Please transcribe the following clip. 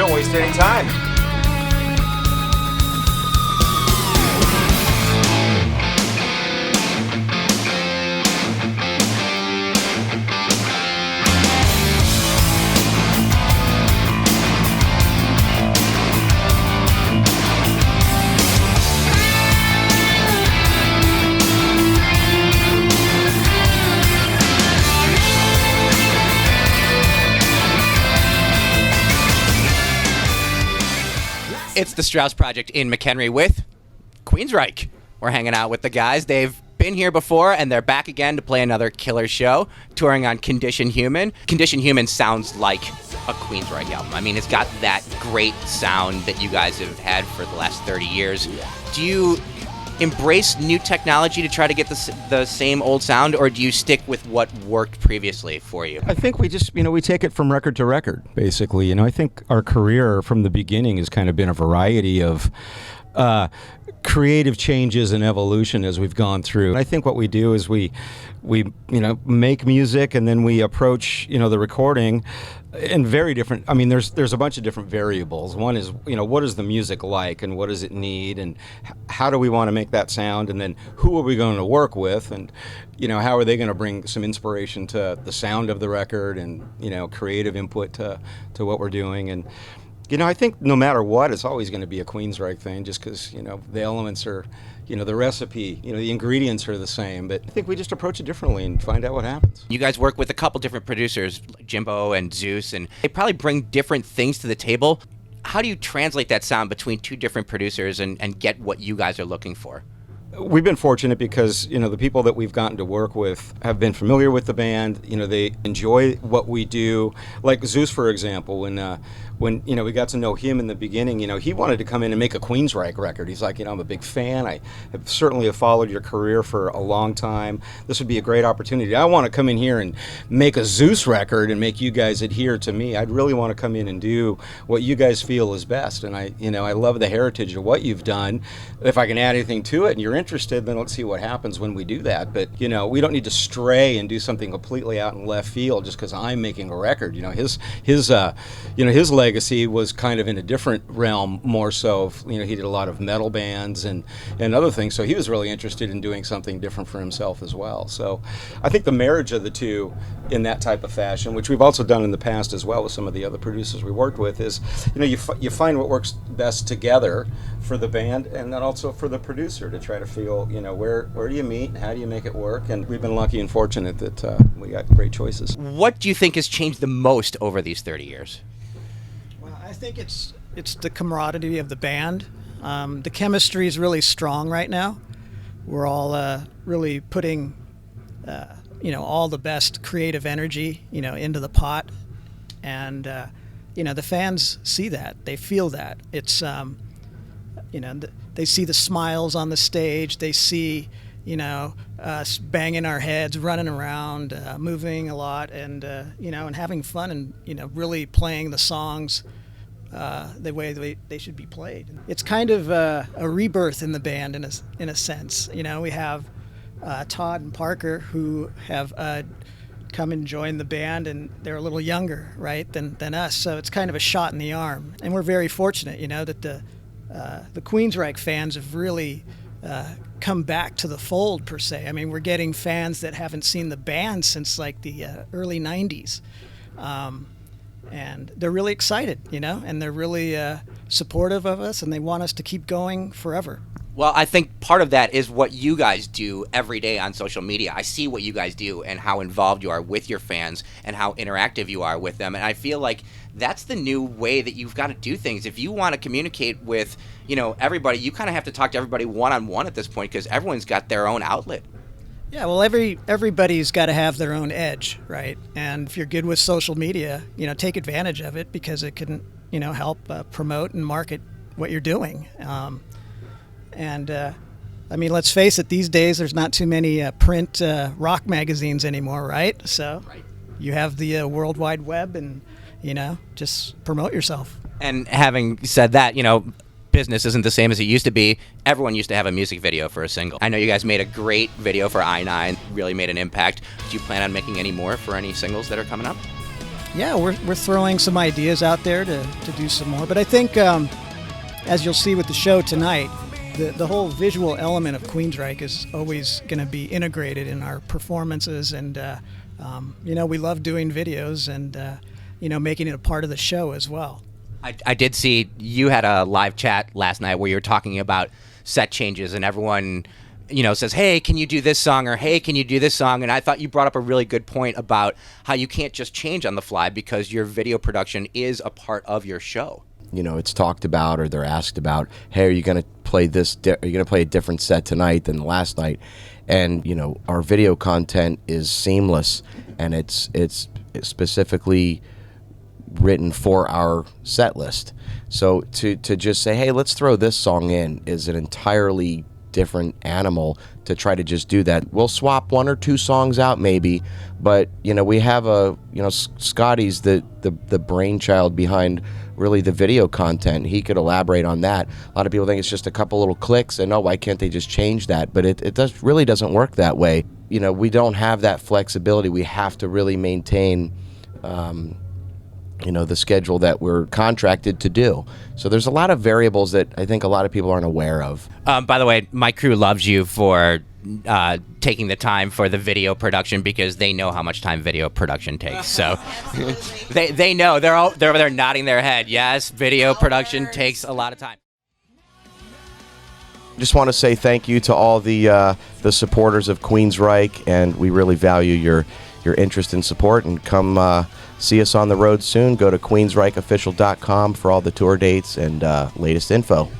don't waste any time. It's the Straus Project in McHenry with Queensrÿche. We're hanging out with the guys. They've been here before, and they're back again to play another killer show, touring on Condition Hüman. Condition Hüman sounds like a Queensrÿche album. I mean, it's got that great sound that you guys have had for the last 30 years. Do you embrace new technology to try to get the same old sound, or do you stick with what worked previously for you? I think we just, we take it from record to record, basically. I think our career from the beginning has kind of been a variety of creative changes and evolution as we've gone through. I think what we do is we make music, and then we approach, the recording in very different, there's a bunch of different variables. One is, what is the music like, and what does it need, and how do we want to make that sound, and then who are we going to work with, and, how are they going to bring some inspiration to the sound of the record, and, creative input to what we're doing. And I think no matter what, it's always going to be a Queensryche thing, just because, the elements are, the recipe, the ingredients are the same. But I think we just approach it differently and find out what happens. You guys work with a couple different producers, like Jimbo and Zeus, and they probably bring different things to the table. How do you translate that sound between two different producers and get what you guys are looking for? We've been fortunate because, the people that we've gotten to work with have been familiar with the band. They enjoy what we do. Like Zeus, for example, when we got to know him in the beginning, he wanted to come in and make a Queensryche record. He's like, I'm a big fan. I have certainly followed your career for a long time. This would be a great opportunity. I want to come in here and make a Zeus record and make you guys adhere to me. I'd really want to come in and do what you guys feel is best. And I love the heritage of what you've done. If I can add anything to it and you're interested, then let's see what happens when we do that. But we don't need to stray and do something completely out in left field just because I'm making a record. His legacy was kind of in a different realm, more so. He did a lot of metal bands and other things, so he was really interested in doing something different for himself as well. So I think the marriage of the two in that type of fashion, which we've also done in the past as well with some of the other producers we worked with, is you find what works best together for the band and then also for the producer to try to feel where do you meet and how do you make it work. And we've been lucky and fortunate that we got great choices. What do you think has changed the most over these 30 years? I think it's the camaraderie of the band. The chemistry is really strong right now. We're all really putting, all the best creative energy, into the pot, and the fans see that, they feel that. It's, they see the smiles on the stage. They see, us banging our heads, running around, moving a lot, and and having fun, and really playing the songs the way they should be played. It's kind of a rebirth in the band in a sense. We have Todd and Parker who have come and joined the band, and they're a little younger, right, than us. So it's kind of a shot in the arm, and we're very fortunate, that the Queensryche fans have really come back to the fold, per se. I mean, we're getting fans that haven't seen the band since like the early 90s. And they're really excited, and they're really supportive of us, and they want us to keep going forever. Well, I think part of that is what you guys do every day on social media. I see what you guys do and how involved you are with your fans and how interactive you are with them. And I feel like that's the new way that you've got to do things. If you want to communicate with, everybody, you kind of have to talk to everybody one-on-one at this point because everyone's got their own outlet. Yeah, well, everybody's got to have their own edge, right? And if you're good with social media, take advantage of it because it can, help promote and market what you're doing. Let's face it, these days there's not too many print rock magazines anymore, right? So you have the World Wide Web and, just promote yourself. And having said that, business isn't the same as it used to be. Everyone used to have a music video for a single. I know you guys made a great video for I-9, really made an impact. Do you plan on making any more for any singles that are coming up? Yeah, we're throwing some ideas out there to do some more. But I think, as you'll see with the show tonight, the whole visual element of Queensryche is always going to be integrated in our performances. And, we love doing videos and, making it a part of the show as well. I did see you had a live chat last night where you were talking about set changes, and everyone says, hey, can you do this song, or hey, can you do this song? And I thought you brought up a really good point about how you can't just change on the fly because your video production is a part of your show. It's talked about, or they're asked about, hey, are you going to play this? Are you going to play a different set tonight than last night? And our video content is seamless, and it's specifically written for our set list. So to just say, hey, let's throw this song in, is an entirely different animal to try to just do that. We'll swap one or two songs out maybe, but we have Scotty's the brainchild behind really the video content. He could elaborate on that. A lot of people think it's just a couple little clicks and why can't they just change that? But it really doesn't work that way. We don't have that flexibility. We have to really maintain the schedule that we're contracted to do. So there's a lot of variables that I think a lot of people aren't aware of. By the way, my crew loves you for taking the time for the video production, because they know how much time video production takes. So they know. They're over there nodding their head. Yes, video production takes a lot of time. Just want to say thank you to all the supporters of Queensryche, and we really value your interest and support. And come see us on the road soon. Go to queensrycheofficial.com for all the tour dates and latest info.